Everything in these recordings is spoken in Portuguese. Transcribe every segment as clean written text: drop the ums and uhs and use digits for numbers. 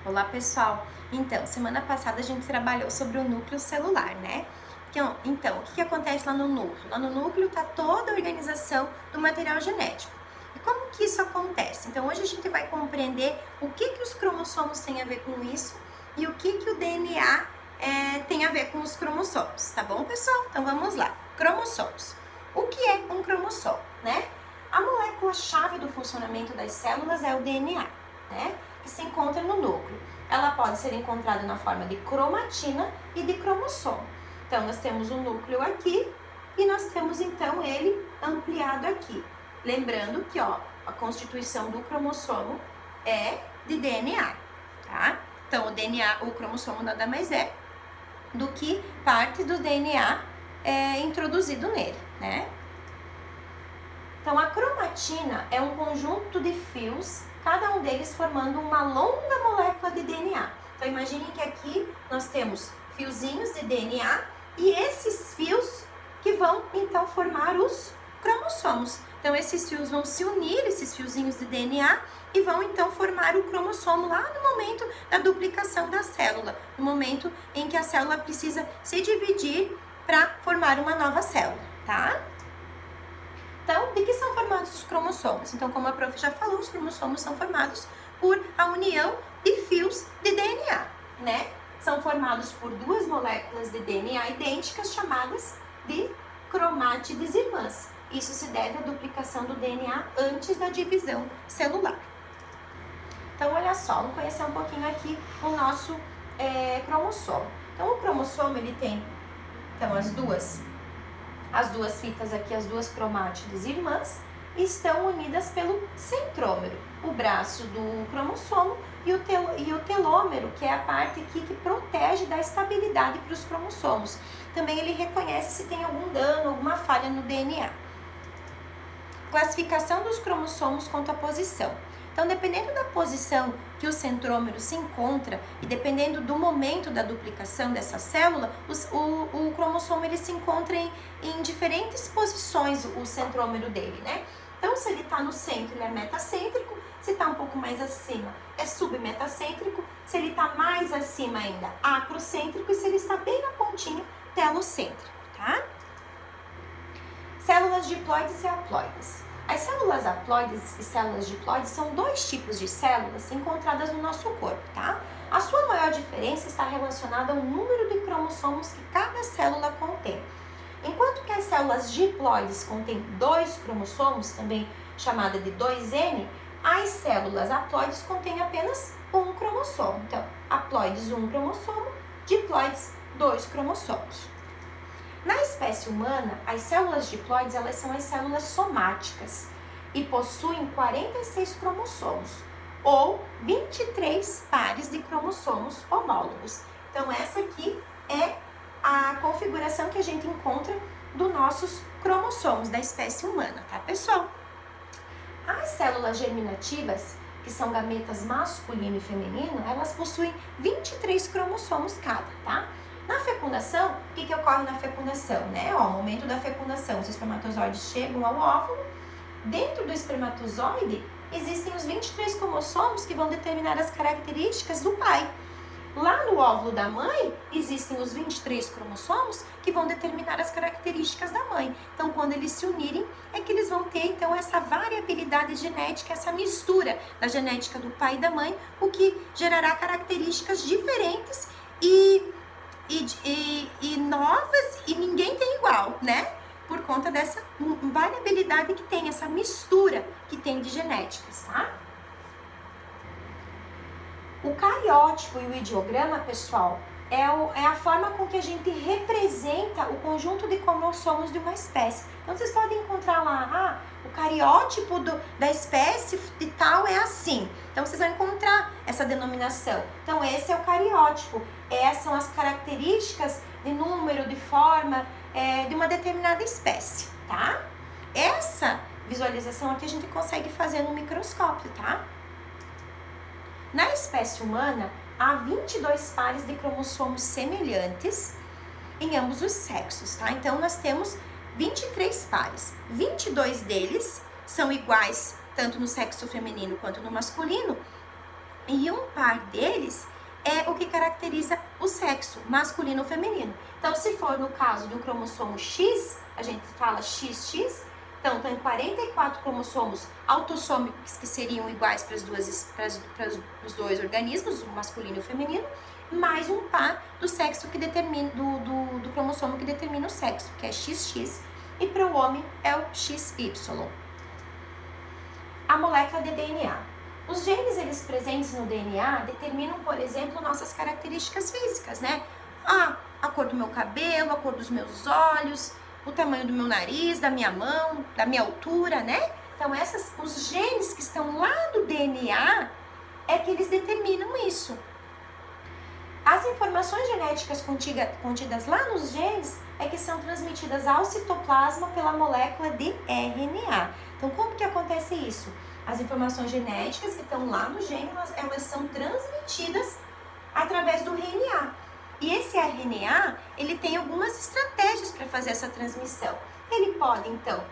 Olá, pessoal! Então, semana passada a gente trabalhou sobre o núcleo celular, né? Então, o que acontece lá no núcleo? Lá no núcleo está toda a organização do material genético. E como que isso acontece? Então, hoje a gente vai compreender o que os cromossomos têm a ver com isso e o que o DNA tem a ver com os cromossomos, tá bom, pessoal? Então, vamos lá. Cromossomos. O que é um cromossomo, né? A molécula-chave do funcionamento das células é o DNA, né? Que se encontra no núcleo. Ela pode ser encontrada na forma de cromatina e de cromossomo. Então, nós temos o núcleo aqui e nós temos, então, ele ampliado aqui. Lembrando que, ó, a constituição do cromossomo é de DNA, tá? Então, o cromossomo nada mais é do que parte do DNA introduzido nele, né? Então, a cromatina é um conjunto de fios, cada um deles formando uma longa molécula de DNA. Então, imaginem que aqui nós temos fiozinhos de DNA e esses fios que vão, então, formar os cromossomos. Então, esses fios vão se unir, esses fiozinhos de DNA, e vão, então, formar o cromossomo lá no momento da duplicação da célula, no momento em que a célula precisa se dividir para formar uma nova célula, tá? Então, de que são formados os cromossomos? Então, como a prof já falou, os cromossomos são formados por a união de fios de DNA, né? São formados por duas moléculas de DNA idênticas chamadas de cromátides irmãs. Isso se deve à duplicação do DNA antes da divisão celular. Então, olha só, vamos conhecer um pouquinho aqui o nosso cromossomo. Então, o cromossomo, ele tem, então, as duas fitas aqui, as duas cromátides irmãs, estão unidas pelo centrômero, o braço do cromossomo, e o telômero, que é a parte aqui que protege da estabilidade para os cromossomos. Também ele reconhece se tem algum dano, alguma falha no DNA. Classificação dos cromossomos quanto à posição. Então, dependendo da posição que o centrômero se encontra e dependendo do momento da duplicação dessa célula, o cromossomo ele se encontra em diferentes posições, o centrômero dele, né? Então, se ele está no centro, ele é metacêntrico, se está um pouco mais acima, é submetacêntrico, se ele está mais acima ainda, acrocêntrico, e se ele está bem na pontinha, telocêntrico, tá? Células diploides e haploides. As células haploides e células diploides são dois tipos de células encontradas no nosso corpo, tá? A sua maior diferença está relacionada ao número de cromossomos que cada célula contém. Enquanto que as células diploides contêm 2 cromossomos, também chamada de 2N, as células haploides contêm apenas 1 cromossomo. Então, haploides 1 cromossomo, diploides 2 cromossomos. Na espécie humana, as células diploides elas são as células somáticas e possuem 46 cromossomos ou 23 pares de cromossomos homólogos. Então, essa aqui é a configuração que a gente encontra dos nossos cromossomos da espécie humana, tá, pessoal? As células germinativas, que são gametas masculino e feminino, elas possuem 23 cromossomos cada, tá? Na fecundação, o que ocorre na fecundação, né? Ó, o momento da fecundação, os espermatozoides chegam ao óvulo. Dentro do espermatozoide, existem os 23 cromossomos que vão determinar as características do pai. Lá no óvulo da mãe, existem os 23 cromossomos que vão determinar as características da mãe. Então, quando eles se unirem, é que eles vão ter, então, essa variabilidade genética, essa mistura da genética do pai e da mãe, o que gerará características diferentes e novas, e ninguém tem igual, né? Por conta dessa variabilidade que tem, essa mistura que tem de genéticas, tá? O cariótipo e o ideograma, pessoal, é a forma com que a gente representa o conjunto de cromossomos de uma espécie. Então, vocês podem encontrar lá, o cariótipo da espécie de tal é assim. Então, vocês vão encontrar essa denominação. Então, esse é o cariótipo. Essas são as características de número, de forma, de uma determinada espécie, tá? Essa visualização aqui a gente consegue fazer no microscópio, tá? Na espécie humana, há 22 pares de cromossomos semelhantes em ambos os sexos, tá? Então, nós temos 23 pares. 22 deles são iguais tanto no sexo feminino quanto no masculino, e um par deles é o que caracteriza o sexo, masculino ou feminino. Então, se for no caso de um cromossomo X, a gente fala XX, então tem 44 cromossomos autossômicos que seriam iguais para os dois organismos, o masculino e o feminino, mais um par do sexo que determina, do cromossomo que determina o sexo, que é XX, e para o homem é o XY. A molécula de DNA. Os genes, eles presentes no DNA, determinam, por exemplo, nossas características físicas, né? A cor do meu cabelo, a cor dos meus olhos, o tamanho do meu nariz, da minha mão, da minha altura, né? Então, os genes que estão lá no DNA é que eles determinam isso. As informações genéticas contidas lá nos genes é que são transmitidas ao citoplasma pela molécula de RNA. Então, como que acontece isso? As informações genéticas que estão lá no gene, elas são transmitidas através do RNA. E esse RNA, ele tem algumas estratégias para fazer essa transmissão. Ele pode, então,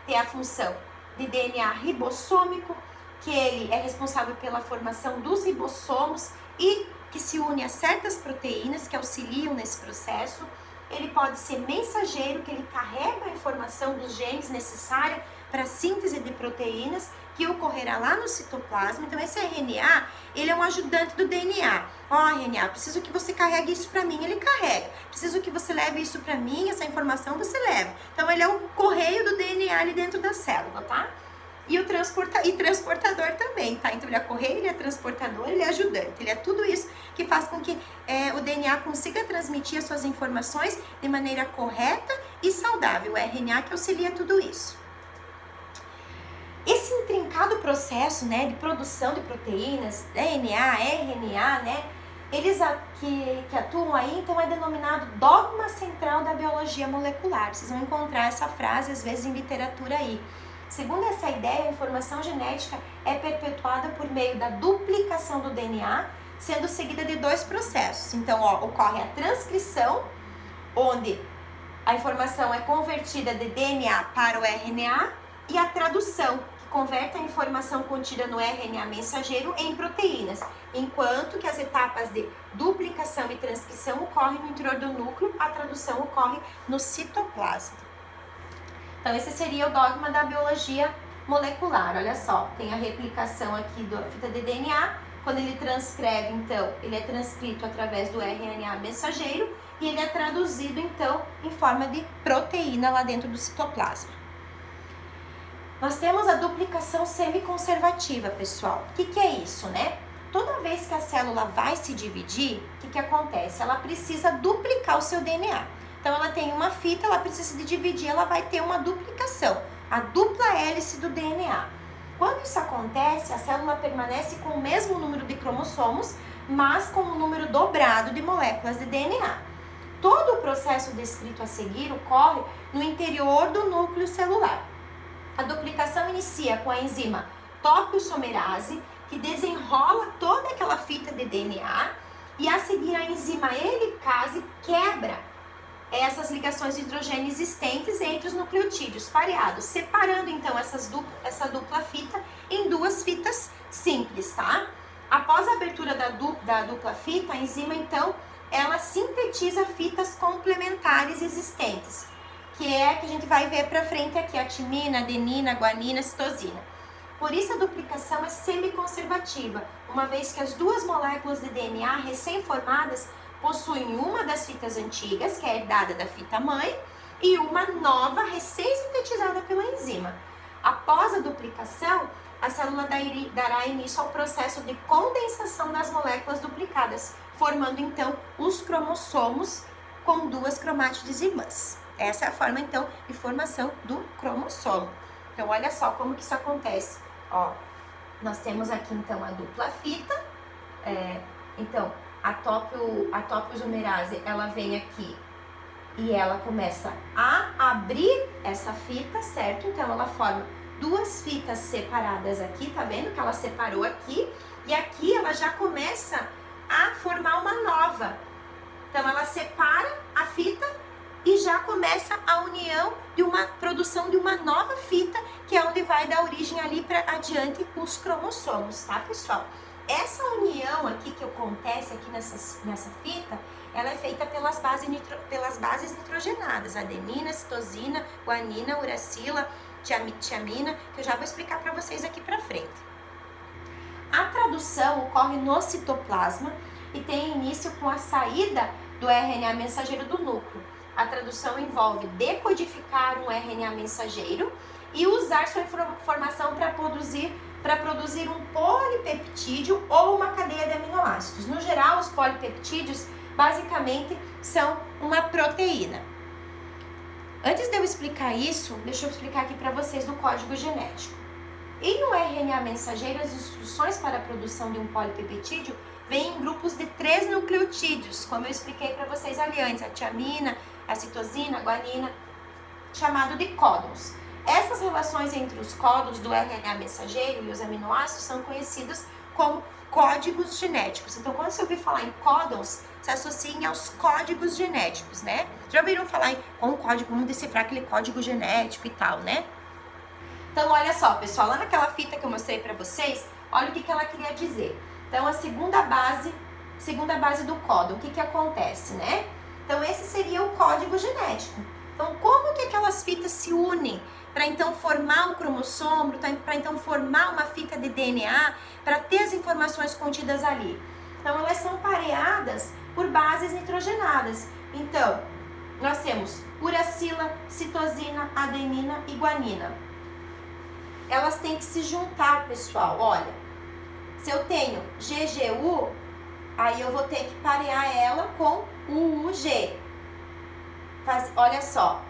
ter a função de DNA ribossômico, que ele é responsável pela formação dos ribossomos e que se une a certas proteínas que auxiliam nesse processo. Ele pode ser mensageiro, que ele carrega a informação dos genes necessária para a síntese de proteínas, que ocorrerá lá no citoplasma. Então, esse RNA, ele é um ajudante do DNA. RNA, preciso que você carregue isso para mim, ele carrega. Preciso que você leve isso para mim, essa informação você leva. Então, ele é o correio do DNA ali dentro da célula, tá? E o transportador também, tá? Então, ele é correio, ele é transportador, ele é ajudante. Ele é tudo isso que faz com que o DNA consiga transmitir as suas informações de maneira correta e saudável. O RNA que auxilia tudo isso. Esse intrincado processo, né, de produção de proteínas, DNA, RNA, né, eles que atuam aí, então é denominado dogma central da biologia molecular. Vocês vão encontrar essa frase, às vezes, em literatura aí. Segundo essa ideia, a informação genética é perpetuada por meio da duplicação do DNA, sendo seguida de dois processos. Então, ocorre a transcrição, onde a informação é convertida de DNA para o RNA, e a tradução, que converte a informação contida no RNA mensageiro em proteínas, enquanto que as etapas de duplicação e transcrição ocorrem no interior do núcleo, a tradução ocorre no citoplasma. Então, esse seria o dogma da biologia molecular. Olha só, tem a replicação aqui da fita de DNA. Quando ele transcreve, então, ele é transcrito através do RNA mensageiro e ele é traduzido, então, em forma de proteína lá dentro do citoplasma. Nós temos a duplicação semiconservativa, pessoal. O que é isso, né? Toda vez que a célula vai se dividir, o que acontece? Ela precisa duplicar o seu DNA. Então, ela tem uma fita, ela precisa se dividir, ela vai ter uma duplicação, a dupla hélice do DNA. Quando isso acontece, a célula permanece com o mesmo número de cromossomos, mas com um número dobrado de moléculas de DNA. Todo o processo descrito a seguir ocorre no interior do núcleo celular. A duplicação inicia com a enzima topoisomerase, que desenrola toda aquela fita de DNA, e a seguir a enzima helicase quebra essas ligações de hidrogênio existentes entre os nucleotídeos pareados, separando então essa dupla fita em duas fitas simples, tá? Após a abertura da dupla fita, a enzima então, ela sintetiza fitas complementares existentes, que é a que a gente vai ver pra frente aqui, a timina, adenina, guanina, citosina. Por isso a duplicação é semiconservativa, uma vez que as duas moléculas de DNA recém-formadas possuem uma das fitas antigas, que é herdada da fita mãe, e uma nova recém-sintetizada pela enzima. Após a duplicação, a célula dará início ao processo de condensação das moléculas duplicadas, formando então os cromossomos com duas cromátides irmãs. Essa é a forma então de formação do cromossomo. Então olha só como que isso acontece. Ó, nós temos aqui então a dupla fita, então a topoisomerase, ela vem aqui e ela começa a abrir essa fita, certo? Então ela forma duas fitas separadas aqui, tá vendo que ela separou aqui, e aqui ela já começa a formar uma nova. Então ela separa a fita e já começa a união de uma produção de uma nova fita, que é onde vai dar origem ali para adiante os cromossomos, tá, pessoal? Essa união aqui que acontece aqui nessa fita, ela é feita pelas bases nitrogenadas, adenina, citosina, guanina, uracila, tiamina, que eu já vou explicar para vocês aqui para frente. A tradução ocorre no citoplasma e tem início com a saída do RNA mensageiro do núcleo. A tradução envolve decodificar um RNA mensageiro e usar sua informação para produzir um polipeptídeo ou uma cadeia de aminoácidos. No geral, os polipeptídeos basicamente são uma proteína. Antes de eu explicar isso, deixa eu explicar aqui para vocês do código genético. Em um RNA mensageiro, as instruções para a produção de um polipeptídeo vêm em grupos de 3 nucleotídeos, como eu expliquei para vocês ali antes, a tiamina, a citosina, a guanina, chamado de códons. Essas relações entre os códons do RNA mensageiro e os aminoácidos são conhecidas como códigos genéticos. Então, quando você ouvir falar em códons, se associem aos códigos genéticos, né? Já ouviram falar em como código, vamos decifrar aquele código genético e tal, né? Então, olha só, pessoal, lá naquela fita que eu mostrei pra vocês, olha o que ela queria dizer. Então, a segunda base do códon, o que acontece, né? Então, esse seria o código genético. Então, como que aquelas fitas se unem para então formar o cromossomo, para então formar uma fita de DNA, para ter as informações contidas ali? Então, elas são pareadas por bases nitrogenadas. Então, nós temos uracila, citosina, adenina e guanina. Elas têm que se juntar, pessoal. Olha, se eu tenho GGU, aí eu vou ter que parear ela com UUG. Olha só,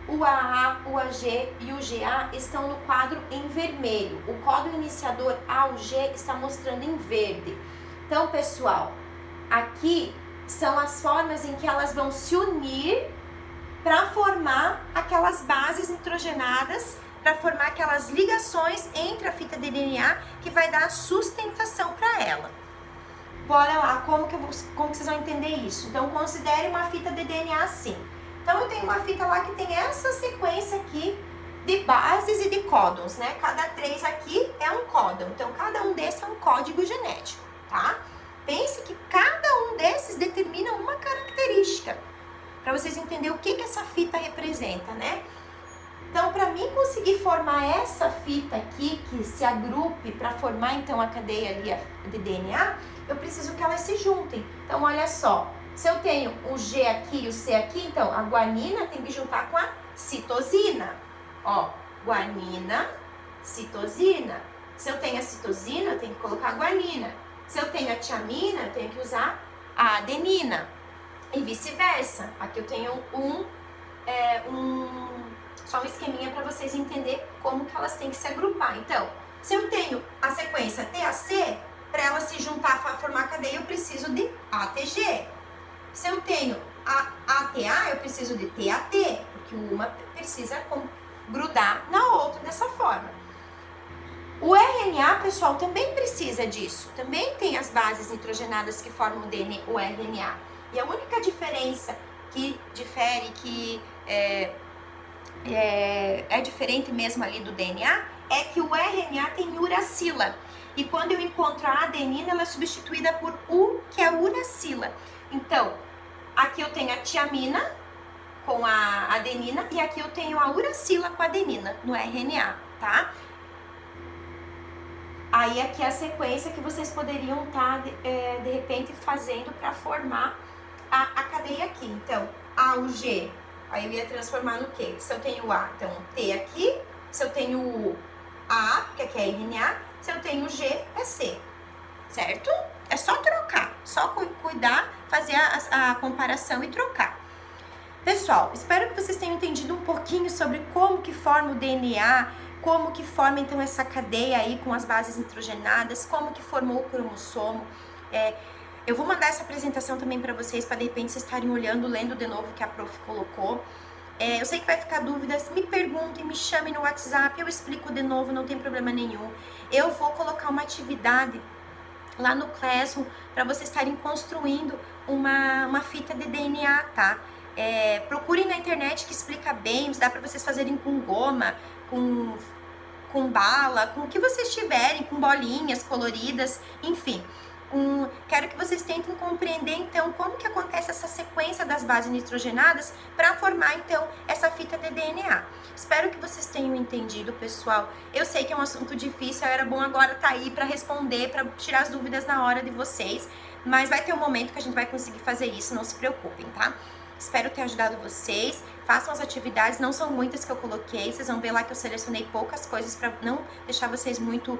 o AA, o AG e o GA estão no quadro em vermelho. O código iniciador AUG está mostrando em verde. Então, pessoal, aqui são as formas em que elas vão se unir para formar aquelas bases nitrogenadas, para formar aquelas ligações entre a fita de DNA que vai dar sustentação para ela. Bora lá, como que vocês vão entender isso? Então, considere uma fita de DNA assim. Então, eu tenho uma fita lá que tem essa sequência aqui de bases e de códons, né? Cada 3 aqui é um códon. Então, cada um desses é um código genético, tá? Pense que cada um desses determina uma característica, para vocês entenderem o que essa fita representa, né? Então, para mim conseguir formar essa fita aqui, que se agrupe para formar, então, a cadeia ali de DNA, eu preciso que elas se juntem. Então, olha só. Se eu tenho o G aqui e o C aqui, então a guanina tem que juntar com a citosina. Ó, guanina, citosina. Se eu tenho a citosina, eu tenho que colocar a guanina. Se eu tenho a tiamina, eu tenho que usar a adenina. E vice-versa. Aqui eu tenho só um esqueminha para vocês entenderem como que elas têm que se agrupar. Então, se eu tenho a sequência TAC, para ela se juntar para formar a cadeia, eu preciso de ATG. Se eu tenho a ATA, eu preciso de TAT, porque uma precisa grudar na outra dessa forma. O RNA, pessoal, também precisa disso. Também tem as bases nitrogenadas que formam o RNA. E a única diferença que difere, que é diferente mesmo ali do DNA, é que o RNA tem uracila. E quando eu encontro a adenina, ela é substituída por U, que é uracila. Então, aqui eu tenho a tiamina com a adenina e aqui eu tenho a uracila com a adenina no RNA, tá? Aí aqui é a sequência que vocês poderiam estar, de repente, fazendo para formar a cadeia aqui. Então, A, o G, aí eu ia transformar no quê? Se eu tenho A, então T aqui. Se eu tenho U, A, porque aqui é RNA. Se eu tenho G, é C, certo? É só trocar, só cuidar, fazer a comparação e trocar. Pessoal, espero que vocês tenham entendido um pouquinho sobre como que forma o DNA, como que forma então essa cadeia aí com as bases nitrogenadas, como que formou o cromossomo. Eu vou mandar essa apresentação também para vocês, para de repente vocês estarem olhando, lendo de novo o que a prof colocou. Eu sei que vai ficar dúvidas, me perguntem, me chamem no WhatsApp, eu explico de novo, não tem problema nenhum. Eu vou colocar uma atividade lá no Classroom para vocês estarem construindo uma fita de DNA, tá? Procurem na internet que explica bem, dá para vocês fazerem com goma, com bala, com o que vocês tiverem, com bolinhas coloridas, enfim. Quero vocês tentem compreender, então, como que acontece essa sequência das bases nitrogenadas para formar, então, essa fita de DNA. Espero que vocês tenham entendido, pessoal. Eu sei que é um assunto difícil, era bom agora estar aí para responder, para tirar as dúvidas na hora de vocês, mas vai ter um momento que a gente vai conseguir fazer isso, não se preocupem, tá? Espero ter ajudado vocês. Façam as atividades, não são muitas que eu coloquei. Vocês vão ver lá que eu selecionei poucas coisas para não deixar vocês muito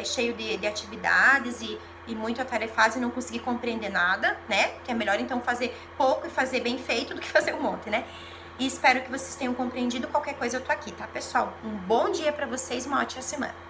cheio de atividades e muito atarefados e não conseguir compreender nada, né? Que é melhor então fazer pouco e fazer bem feito do que fazer um monte, né? E espero que vocês tenham compreendido. Qualquer coisa eu tô aqui, tá, pessoal? Um bom dia para vocês, uma ótima semana.